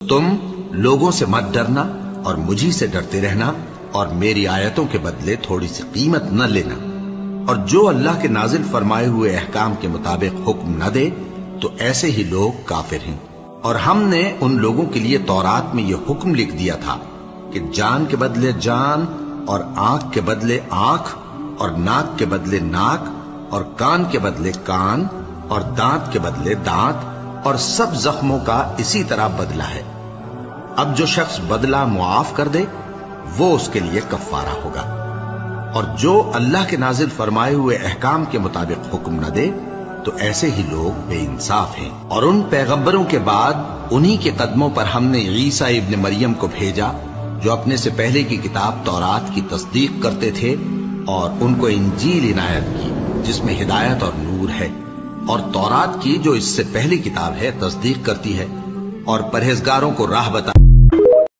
तुम लोगों से मत डरना और मुझी से डरते रहना और मेरी आयतों के बदले थोड़ी सी कीमत न लेना। और जो अल्लाह के नाजिल फरमाए हुए अहकाम के मुताबिक हुक्म न दे तो ऐसे ही लोग काफिर हैं। और हमने उन लोगों के लिए तौरात में यह हुक्म लिख दिया था कि जान के बदले जान और आंख के बदले आंख और नाक के बदले नाक और कान के बदले कान और दांत के बदले दांत और सब जख्मों का इसी तरह बदला है। अब जो शख्स बदला मुआफ कर दे वो उसके लिए कफ्फारा होगा। और जो अल्लाह के नाजिल फरमाए हुए अहकाम के मुताबिक हुक्म न दे तो ऐसे ही लोग बेइंसाफ हैं। और उन पैगंबरों के बाद उन्हीं के कदमों पर हमने ईसा इब्न मरियम को भेजा जो अपने से पहले की किताब तौरात की तस्दीक करते थे और उनको इंजील इनायत की जिसमें हिदायत और नूर है, और तौरात की जो इससे पहली किताब है तस्दीक करती है और परहेजगारों को राह बता